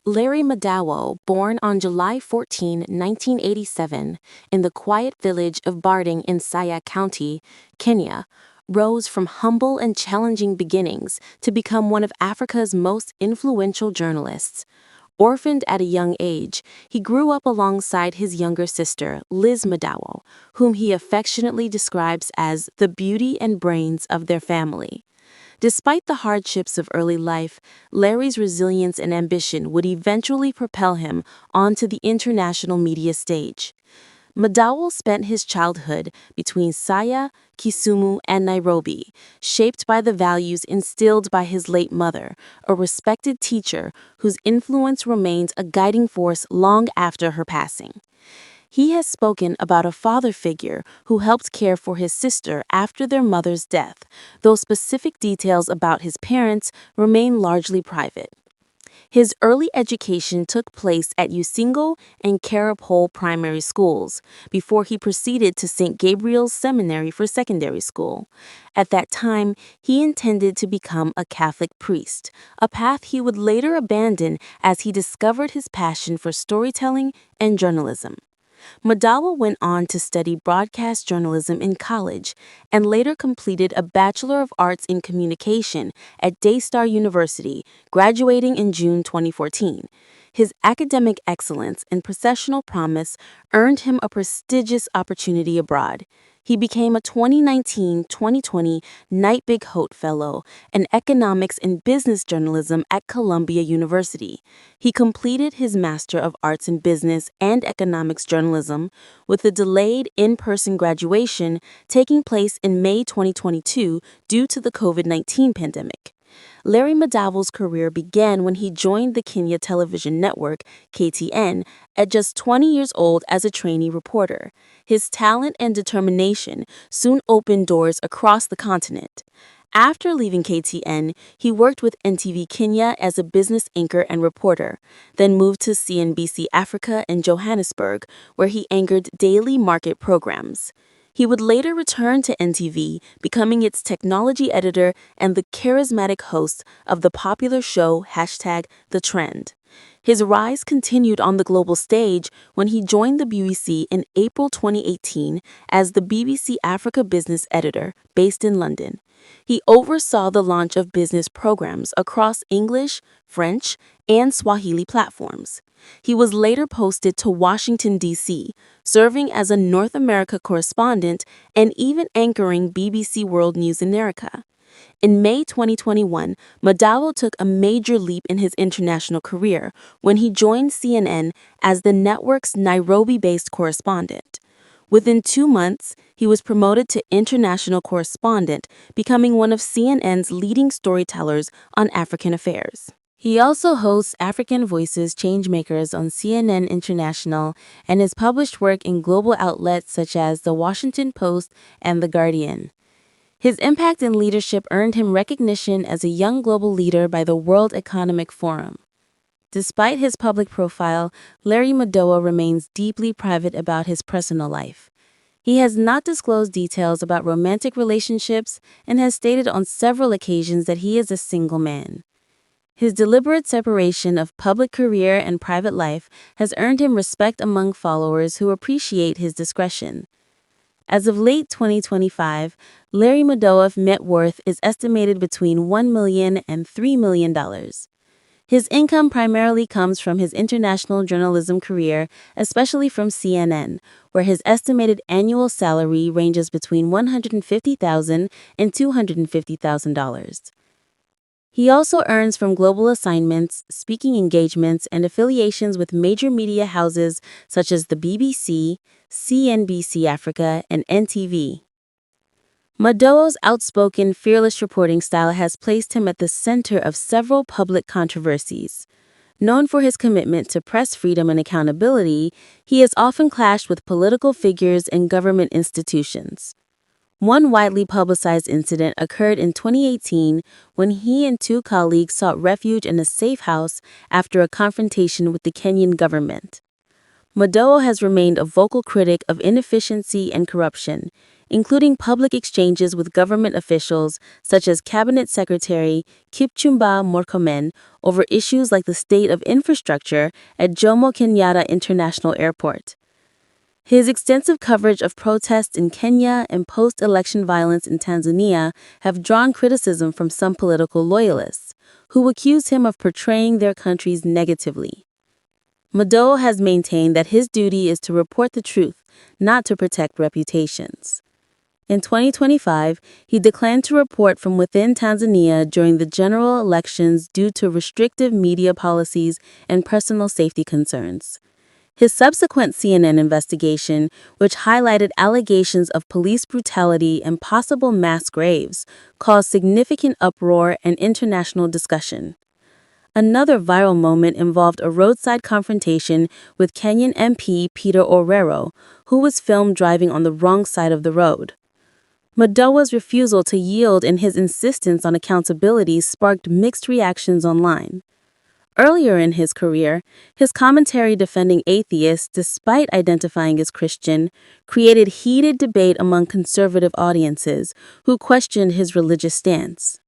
Larry Madowo, born on July 14, 1987, in the quiet village of Barding in Siaya County, Kenya, rose from humble and challenging beginnings to become one of Africa's most influential journalists. Orphaned at a young age, he grew up alongside his younger sister, Liz Madowo, whom he affectionately describes as the beauty and brains of their family. Despite the hardships of early life, Larry's resilience and ambition would eventually propel him onto the international media stage. Madowo spent his childhood between Saya, Kisumu, and Nairobi, shaped by the values instilled by his late mother, a respected teacher whose influence remained a guiding force long after her passing. He has spoken about a father figure who helped care for his sister after their mother's death, though specific details about his parents remain largely private. His early education took place at Usingo and Karapole primary schools before he proceeded to St. Gabriel's Seminary for secondary school. At that time, he intended to become a Catholic priest, a path he would later abandon as he discovered his passion for storytelling and journalism. Madowo went on to study broadcast journalism in college and later completed a Bachelor of Arts in Communication at Daystar University, graduating in June 2014. His academic excellence and professional promise earned him a prestigious opportunity abroad. He became a 2019-2020 Knight Big Hote Fellow in Economics and Business Journalism at Columbia University. He completed his Master of Arts in Business and Economics Journalism with a delayed in-person graduation taking place in May 2022 due to the COVID-19 pandemic. Larry Madowo's career began when he joined the Kenya television network, KTN, at just 20 years old as a trainee reporter. His talent and determination soon opened doors across the continent. After leaving KTN, he worked with NTV Kenya as a business anchor and reporter, then moved to CNBC Africa in Johannesburg, where he anchored daily market programs. He would later return to NTV, becoming its technology editor and the charismatic host of the popular show #The Trend. His rise continued on the global stage when he joined the BBC in April 2018 as the BBC Africa business editor based in London. He oversaw the launch of business programs across English, French, and Swahili platforms. He was later posted to Washington, D.C., serving as a North America correspondent and even anchoring BBC World News in America. In May 2021, Madowo took a major leap in his international career when he joined CNN as the network's Nairobi-based correspondent. Within 2 months, he was promoted to international correspondent, becoming one of CNN's leading storytellers on African affairs. He also hosts African Voices Changemakers on CNN International and has published work in global outlets such as The Washington Post and The Guardian. His impact and leadership earned him recognition as a young global leader by the World Economic Forum. Despite his public profile, Larry Madowo remains deeply private about his personal life. He has not disclosed details about romantic relationships and has stated on several occasions that he is a single man. His deliberate separation of public career and private life has earned him respect among followers who appreciate his discretion. As of late 2025, Larry Madowo's net worth is estimated between $1 million and $3 million. His income primarily comes from his international journalism career, especially from CNN, where his estimated annual salary ranges between $150,000 and $250,000. He also earns from global assignments, speaking engagements, and affiliations with major media houses such as the BBC, CNBC Africa, and NTV. Madowo's outspoken, fearless reporting style has placed him at the center of several public controversies. Known for his commitment to press freedom and accountability, he has often clashed with political figures and government institutions. One widely publicized incident occurred in 2018 when he and 2 colleagues sought refuge in a safe house after a confrontation with the Kenyan government. Madowo has remained a vocal critic of inefficiency and corruption, including public exchanges with government officials such as Cabinet Secretary Kipchumba Murkomen over issues like the state of infrastructure at Jomo Kenyatta International Airport. His extensive coverage of protests in Kenya and post-election violence in Tanzania have drawn criticism from some political loyalists, who accuse him of portraying their countries negatively. Madowo has maintained that his duty is to report the truth, not to protect reputations. In 2025, he declined to report from within Tanzania during the general elections due to restrictive media policies and personal safety concerns. His subsequent CNN investigation, which highlighted allegations of police brutality and possible mass graves, caused significant uproar and international discussion. Another viral moment involved a roadside confrontation with Kenyan MP Peter Orero, who was filmed driving on the wrong side of the road. Madowo's refusal to yield and his insistence on accountability sparked mixed reactions online. Earlier in his career, his commentary defending atheists despite identifying as Christian created heated debate among conservative audiences who questioned his religious stance.